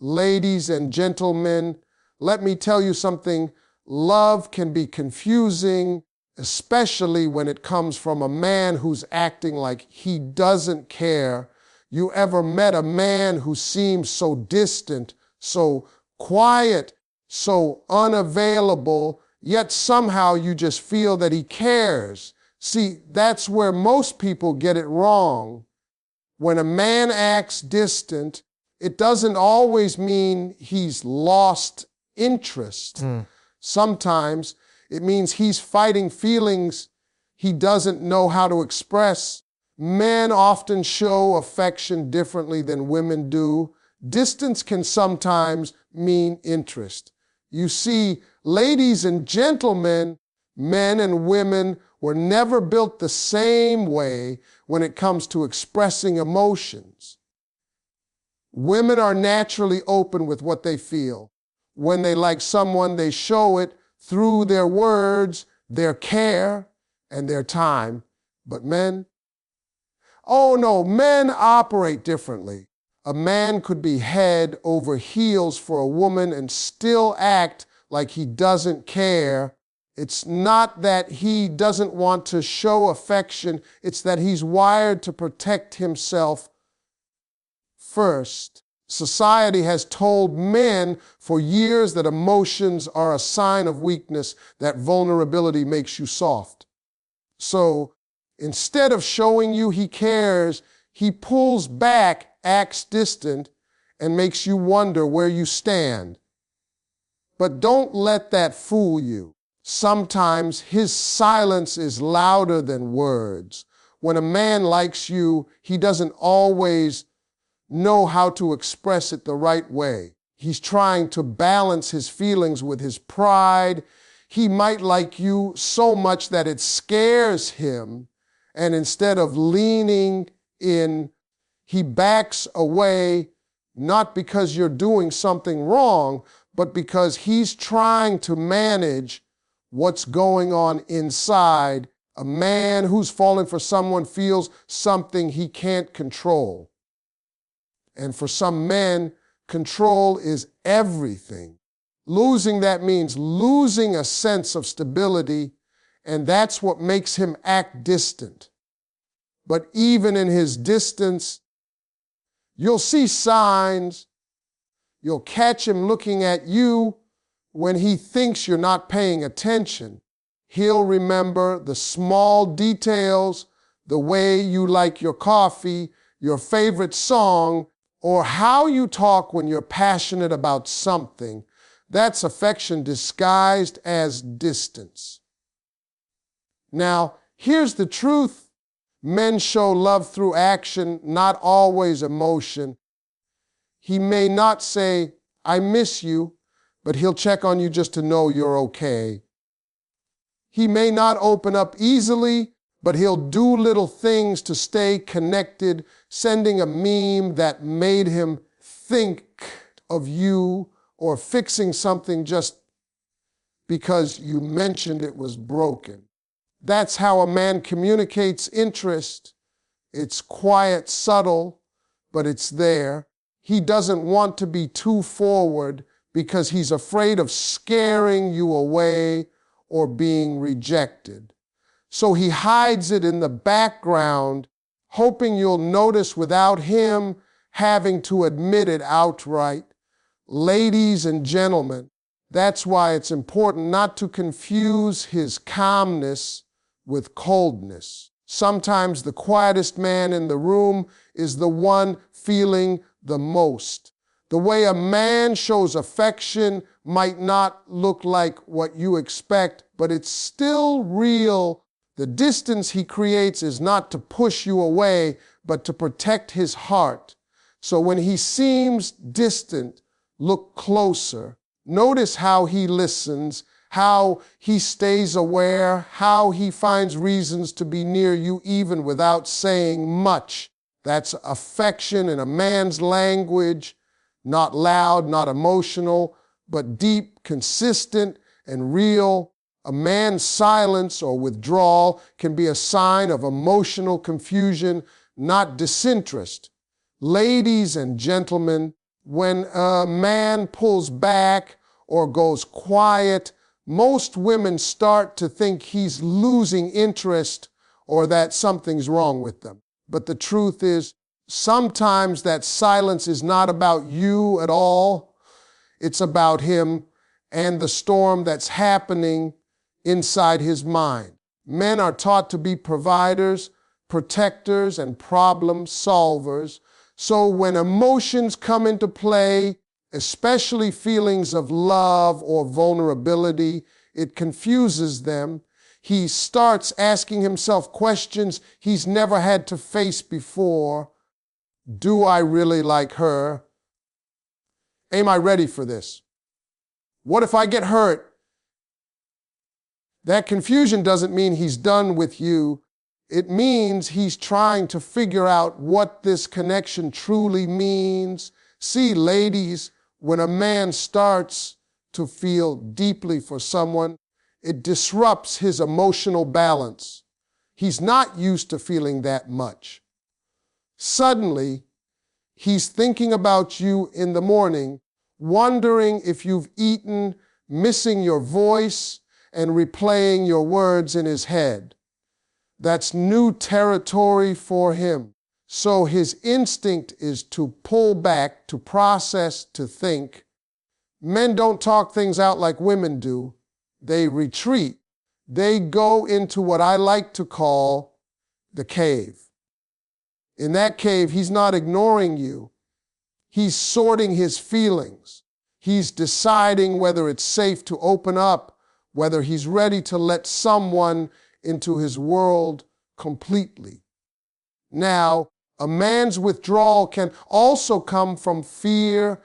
Ladies and gentlemen, let me tell you something. Love can be confusing, especially when it comes from a man who's acting like he doesn't care. You ever met a man who seems so distant, so quiet, so unavailable, yet somehow you just feel that he cares? See, that's where most people get it wrong. When a man acts distant, it doesn't always mean he's lost interest. Sometimes it means he's fighting feelings he doesn't know how to express. Men often show affection differently than women do. Distance can sometimes mean interest. You see, ladies and gentlemen, men and women were never built the same way when it comes to expressing emotions. Women are naturally open with what they feel. When they like someone, they show it through their words, their care, and their time. But men? Oh no, men operate differently. A man could be head over heels for a woman and still act like he doesn't care. It's not that he doesn't want to show affection, it's that he's wired to protect himself first. Society has told men for years that emotions are a sign of weakness, that vulnerability makes you soft. So instead of showing you he cares, he pulls back, acts distant, and makes you wonder where you stand. But don't let that fool you. Sometimes his silence is louder than words. When a man likes you, he doesn't always know how to express it the right way. He's trying to balance his feelings with his pride. He might like you so much that it scares him, and instead of leaning in, he backs away, not because you're doing something wrong, but because he's trying to manage what's going on inside. A man who's falling for someone feels something he can't control. And for some men, control is everything. Losing that means losing a sense of stability, and that's what makes him act distant. But even in his distance, you'll see signs. You'll catch him looking at you when he thinks you're not paying attention. He'll remember the small details, the way you like your coffee, your favorite song, or how you talk when you're passionate about something. That's affection disguised as distance. Now, here's the truth. Men show love through action, not always emotion. He may not say, "I miss you," but he'll check on you just to know you're okay. He may not open up easily, but he'll do little things to stay connected, sending a meme that made him think of you, or fixing something just because you mentioned it was broken. That's how a man communicates interest. It's quiet, subtle, but it's there. He doesn't want to be too forward because he's afraid of scaring you away or being rejected. So he hides it in the background, hoping you'll notice without him having to admit it outright. Ladies and gentlemen, that's why it's important not to confuse his calmness with coldness. Sometimes the quietest man in the room is the one feeling the most. The way a man shows affection might not look like what you expect, but it's still real. The distance he creates is not to push you away, but to protect his heart. So when he seems distant, look closer. Notice how he listens, how he stays aware, how he finds reasons to be near you even without saying much. That's affection in a man's language, not loud, not emotional, but deep, consistent, and real. A man's silence or withdrawal can be a sign of emotional confusion, not disinterest. Ladies and gentlemen, When a man pulls back or goes quiet, most women start to think he's losing interest or that something's wrong with them. But the truth is, sometimes that silence is not about you at all. It's about him and the storm that's happening inside his mind. Men are taught to be providers, protectors, and problem solvers. So when emotions come into play, especially feelings of love or vulnerability, it confuses them. He starts asking himself questions he's never had to face before. Do I really like her? Am I ready for this? What if I get hurt? That confusion doesn't mean he's done with you. It means he's trying to figure out what this connection truly means. See, ladies, when a man starts to feel deeply for someone, it disrupts his emotional balance. He's not used to feeling that much. Suddenly, he's thinking about you in the morning, wondering if you've eaten, missing your voice, and replaying your words in his head. That's new territory for him. So his instinct is to pull back, to process, to think. Men don't talk things out like women do. They retreat. They go into what I like to call the cave. In that cave, he's not ignoring you. He's sorting his feelings. He's deciding whether it's safe to open up, whether he's ready to let someone into his world completely. Now, a man's withdrawal can also come from fear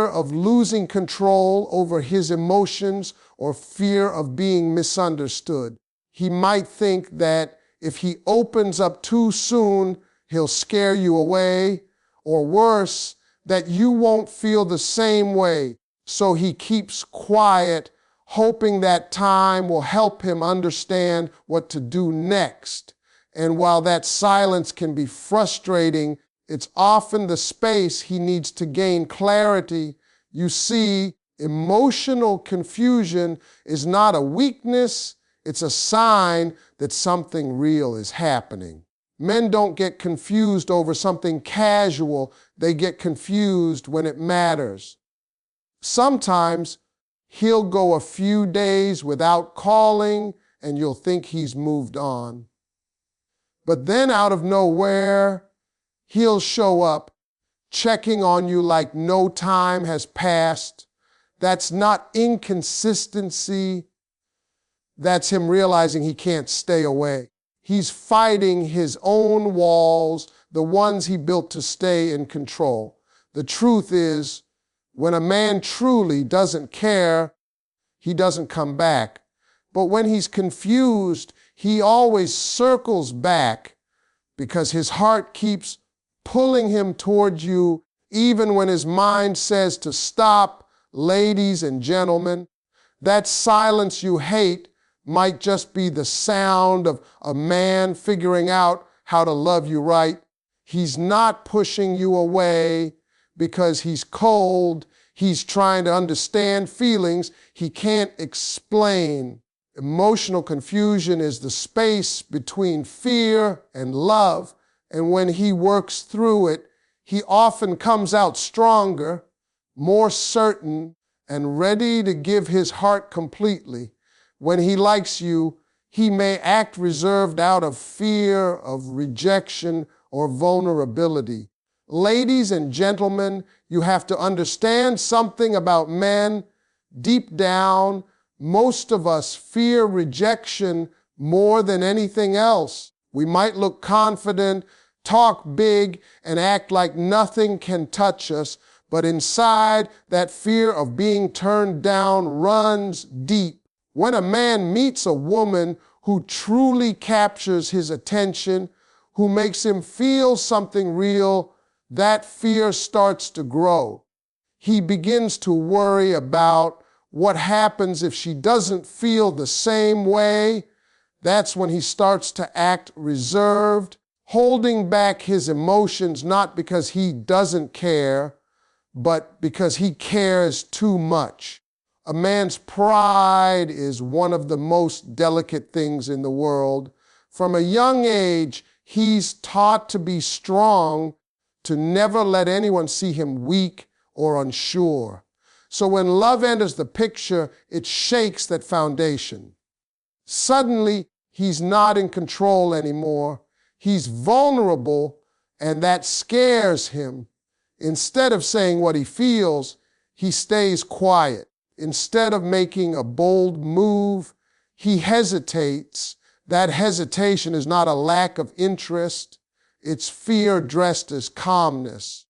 of losing control over his emotions or fear of being misunderstood. He might think that if he opens up too soon, he'll scare you away, or worse, that you won't feel the same way. So he keeps quiet, hoping that time will help him understand what to do next. And while that silence can be frustrating, it's often the space he needs to gain clarity. You see, emotional confusion is not a weakness, it's a sign that something real is happening. Men don't get confused over something casual, they get confused when it matters. Sometimes he'll go a few days without calling and you'll think he's moved on. But then out of nowhere, he'll show up, checking on you like no time has passed. That's not inconsistency. That's him realizing he can't stay away. He's fighting his own walls, the ones he built to stay in control. The truth is, when a man truly doesn't care, he doesn't come back. But when he's confused, he always circles back because his heart keeps pulling him toward you, even when his mind says to stop. Ladies and gentlemen, that silence you hate might just be the sound of a man figuring out how to love you right. He's not pushing you away because he's cold. He's trying to understand feelings he can't explain. Emotional confusion is the space between fear and love, and when he works through it, he often comes out stronger, more certain, and ready to give his heart completely. When he likes you, he may act reserved out of fear of rejection or vulnerability. Ladies and gentlemen, you have to understand something about men. Deep down, most of us fear rejection more than anything else. We might look confident, talk big, and act like nothing can touch us, but inside, that fear of being turned down runs deep. When a man meets a woman who truly captures his attention, who makes him feel something real, that fear starts to grow. He begins to worry about what happens if she doesn't feel the same way. That's when he starts to act reserved, holding back his emotions not because he doesn't care, but because he cares too much. A man's pride is one of the most delicate things in the world. From a young age, he's taught to be strong, to never let anyone see him weak or unsure. So when love enters the picture, it shakes that foundation. Suddenly, he's not in control anymore. He's vulnerable, and that scares him. Instead of saying what he feels, he stays quiet. Instead of making a bold move, he hesitates. That hesitation is not a lack of interest. It's fear dressed as calmness.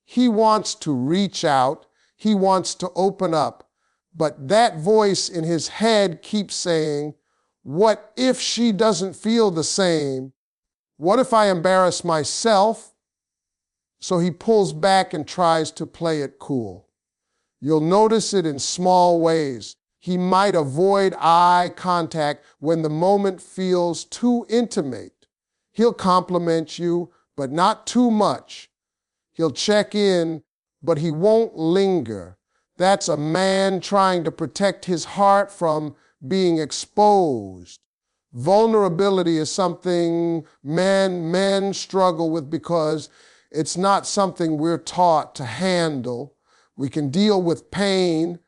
He wants to reach out. He wants to open up. But that voice in his head keeps saying, what if she doesn't feel the same? What if I embarrass myself? So he pulls back and tries to play it cool. You'll notice it in small ways. He might avoid eye contact when the moment feels too intimate. He'll compliment you, but not too much. He'll check in, but he won't linger. That's a man trying to protect his heart from being exposed. Vulnerability is something men struggle with because it's not something we're taught to handle. We can deal with pain,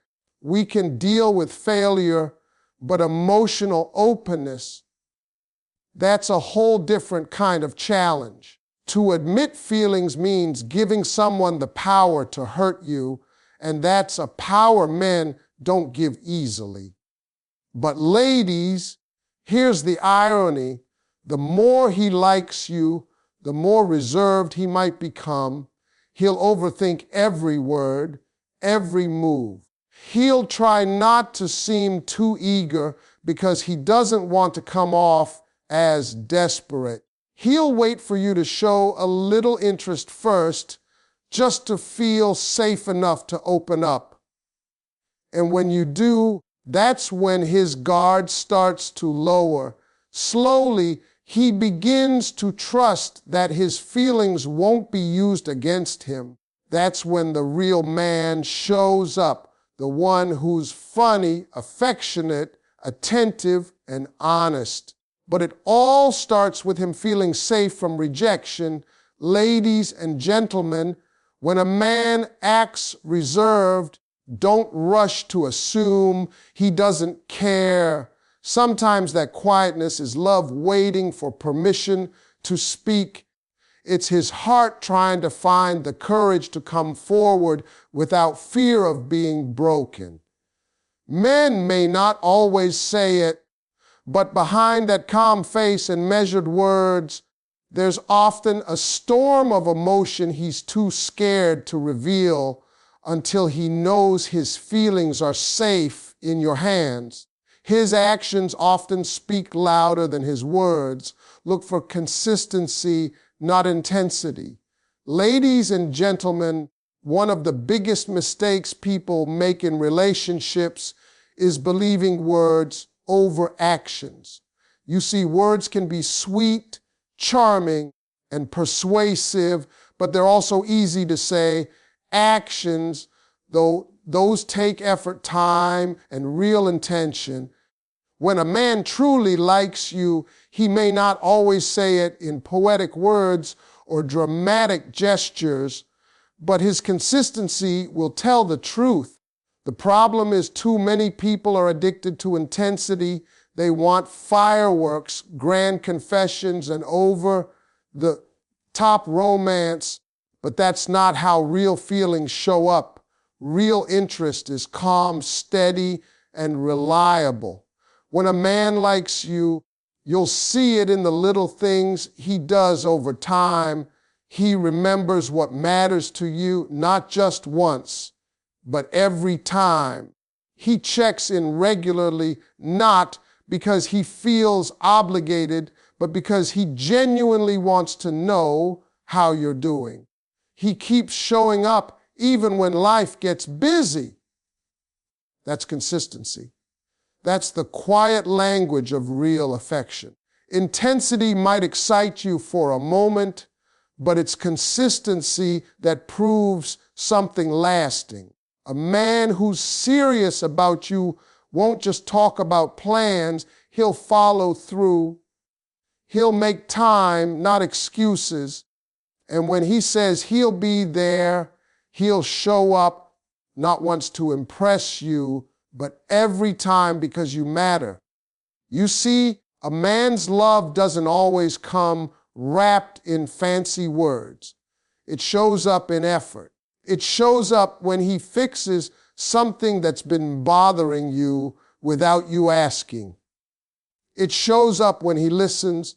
we can deal with failure, but emotional openness, that's a whole different kind of challenge. To admit feelings means giving someone the power to hurt you, and that's a power men don't give easily. But ladies, here's the irony. The more he likes you, the more reserved he might become. He'll overthink every word, every move. He'll try not to seem too eager because he doesn't want to come off as desperate. He'll wait for you to show a little interest first, just to feel safe enough to open up. And when you do, that's when his guard starts to lower. Slowly, he begins to trust that his feelings won't be used against him. That's when the real man shows up, the one who's funny, affectionate, attentive, and honest. But it all starts with him feeling safe from rejection. Ladies and gentlemen, when a man acts reserved, don't rush to assume he doesn't care. Sometimes that quietness is love waiting for permission to speak. It's his heart trying to find the courage to come forward without fear of being broken. Men may not always say it, but behind that calm face and measured words, there's often a storm of emotion he's too scared to reveal until he knows his feelings are safe in your hands. His actions often speak louder than his words. Look for consistency, not intensity. Ladies and gentlemen, one of the biggest mistakes people make in relationships is believing words over actions. You see, words can be sweet, charming, and persuasive, but they're also easy to say. Actions, though, those take effort, time, and real intention. When a man truly likes you, he may not always say it in poetic words or dramatic gestures, but his consistency will tell the truth. The problem is too many people are addicted to intensity. They want fireworks, grand confessions, and over-the-top romance, but that's not how real feelings show up. Real interest is calm, steady, and reliable. When a man likes you, you'll see it in the little things he does over time. He remembers what matters to you, not just once, but every time. He checks in regularly, not because he feels obligated, but because he genuinely wants to know how you're doing. He keeps showing up even when life gets busy. That's consistency. That's the quiet language of real affection. Intensity might excite you for a moment, but it's consistency that proves something lasting. A man who's serious about you won't just talk about plans, he'll follow through. He'll make time, not excuses. And when he says he'll be there, he'll show up, not once to impress you, but every time because you matter. You see, a man's love doesn't always come wrapped in fancy words. It shows up in effort. It shows up when he fixes something that's been bothering you without you asking. It shows up when he listens,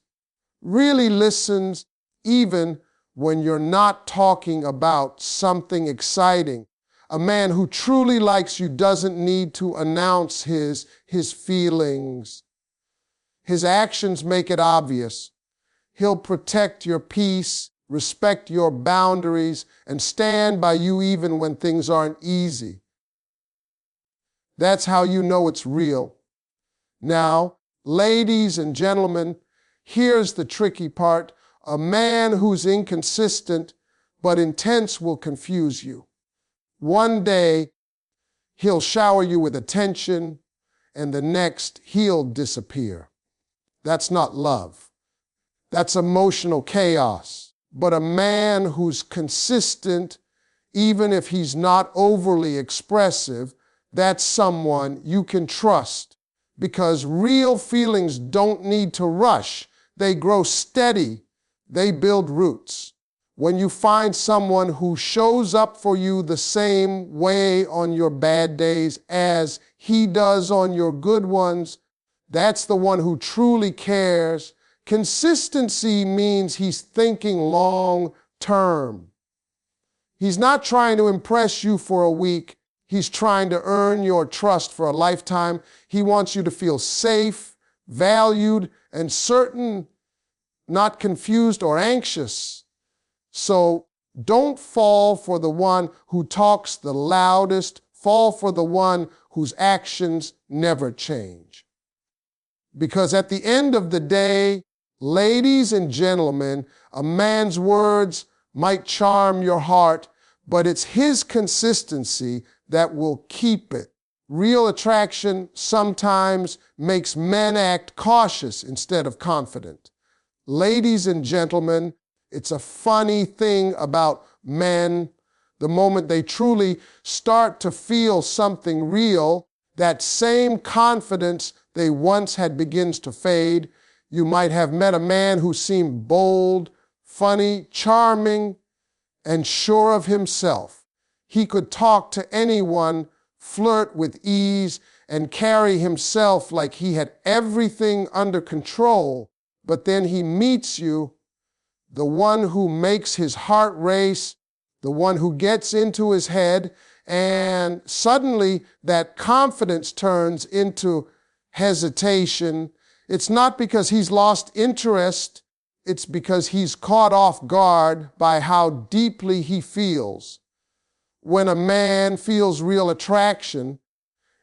really listens, even when you're not talking about something exciting. A man who truly likes you doesn't need to announce his feelings. His actions make it obvious. He'll protect your peace, respect your boundaries, and stand by you even when things aren't easy. That's how you know it's real. Now, ladies and gentlemen, here's the tricky part. A man who's inconsistent but intense will confuse you. One day, he'll shower you with attention, and the next, he'll disappear. That's not love. That's emotional chaos. But a man who's consistent, even if he's not overly expressive, that's someone you can trust, because real feelings don't need to rush. They grow steady. They build roots. When you find someone who shows up for you the same way on your bad days as he does on your good ones, that's the one who truly cares. Consistency means he's thinking long term. He's not trying to impress you for a week. He's trying to earn your trust for a lifetime. He wants you to feel safe, valued, and certain, not confused or anxious. So don't fall for the one who talks the loudest. Fall for the one whose actions never change. Because at the end of the day, ladies and gentlemen, a man's words might charm your heart, but it's his consistency that will keep it. Real attraction sometimes makes men act cautious instead of confident. Ladies and gentlemen, it's a funny thing about men. The moment they truly start to feel something real, that same confidence they once had begins to fade. You might have met a man who seemed bold, funny, charming, and sure of himself. He could talk to anyone, flirt with ease, and carry himself like he had everything under control. But then he meets you, the one who makes his heart race, the one who gets into his head, and suddenly that confidence turns into hesitation. It's not because he's lost interest, it's because he's caught off guard by how deeply he feels. When a man feels real attraction,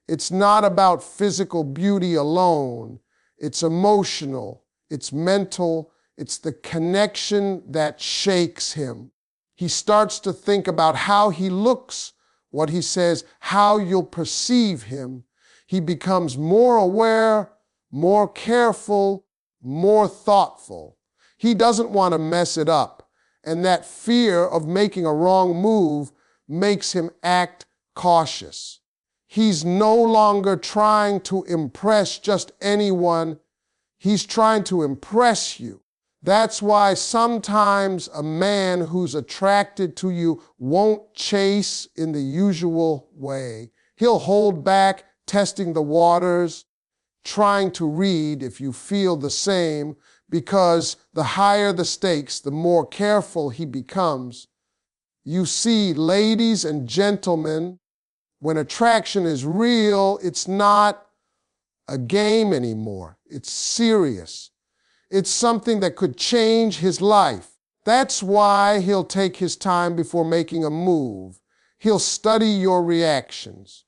it's not about physical beauty alone. It's emotional, it's mental, it's the connection that shakes him. He starts to think about how he looks, what he says, how you'll perceive him. He becomes more aware, more careful, more thoughtful. He doesn't want to mess it up, and that fear of making a wrong move makes him act cautious. He's no longer trying to impress just anyone. He's trying to impress you. That's why sometimes a man who's attracted to you won't chase in the usual way. He'll hold back, testing the waters, trying to read if you feel the same, because the higher the stakes, the more careful he becomes. You see, ladies and gentlemen, when attraction is real, it's not a game anymore. It's serious. It's something that could change his life. That's why he'll take his time before making a move. He'll study your reactions.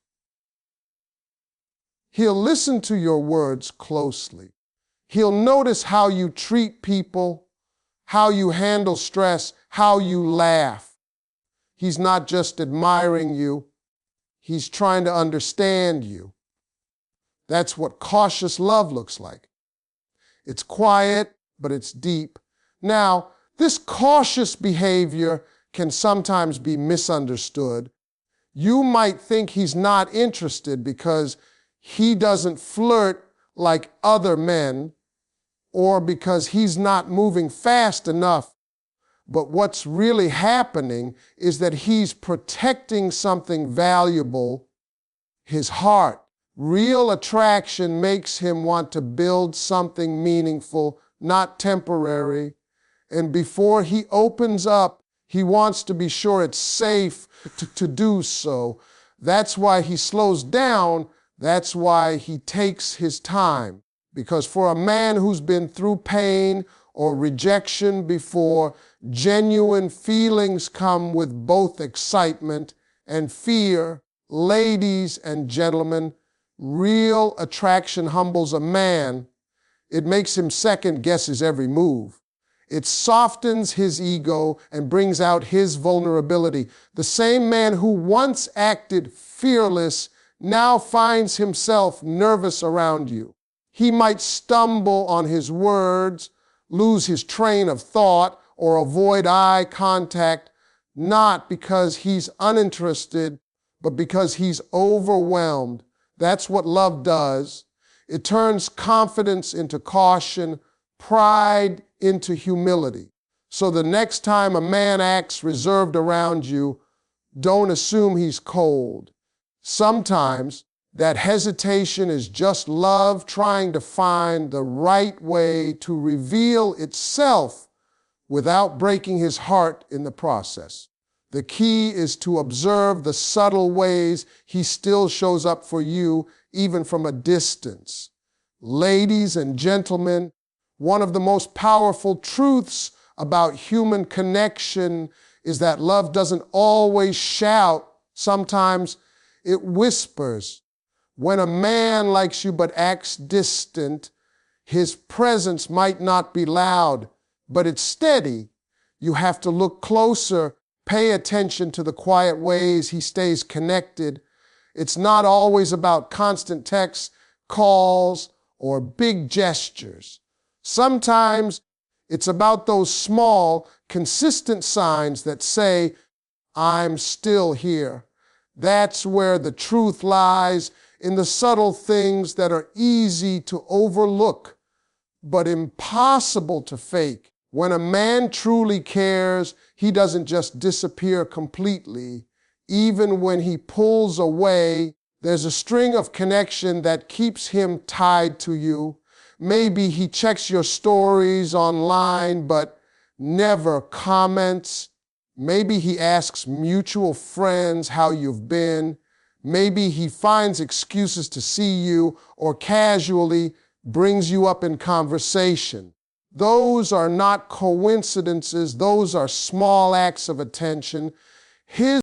He'll listen to your words closely. He'll notice how you treat people, how you handle stress, how you laugh. He's not just admiring you, he's trying to understand you. That's what cautious love looks like. It's quiet, but it's deep. Now, this cautious behavior can sometimes be misunderstood. You might think he's not interested because he doesn't flirt like other men, or because he's not moving fast enough. But what's really happening is that he's protecting something valuable, his heart. Real attraction makes him want to build something meaningful, not temporary. And before he opens up, he wants to be sure it's safe to do so. That's why he slows down. That's why he takes his time. Because for a man who's been through pain or rejection before, genuine feelings come with both excitement and fear. Ladies and gentlemen, real attraction humbles a man. It makes him second guess his every move. It softens his ego and brings out his vulnerability. The same man who once acted fearless now finds himself nervous around you. He might stumble on his words, lose his train of thought, or avoid eye contact, not because he's uninterested, but because he's overwhelmed. That's what love does. It turns confidence into caution, pride into humility. So the next time a man acts reserved around you, don't assume he's cold. Sometimes that hesitation is just love trying to find the right way to reveal itself without breaking his heart in the process. The key is to observe the subtle ways he still shows up for you, even from a distance. Ladies and gentlemen, one of the most powerful truths about human connection is that love doesn't always shout. Sometimes it whispers. When a man likes you but acts distant, his presence might not be loud, but it's steady. You have to look closer, pay attention to the quiet ways he stays connected. It's not always about constant texts, calls, or big gestures. Sometimes it's about those small, consistent signs that say, "I'm still here." That's where the truth lies, in the subtle things that are easy to overlook, but impossible to fake. When a man truly cares, he doesn't just disappear completely. Even when he pulls away, there's a string of connection that keeps him tied to you. Maybe he checks your stories online, but never comments. Maybe he asks mutual friends how you've been. Maybe he finds excuses to see you or casually brings you up in conversation. Those are not coincidences. Those are small acts of attention. His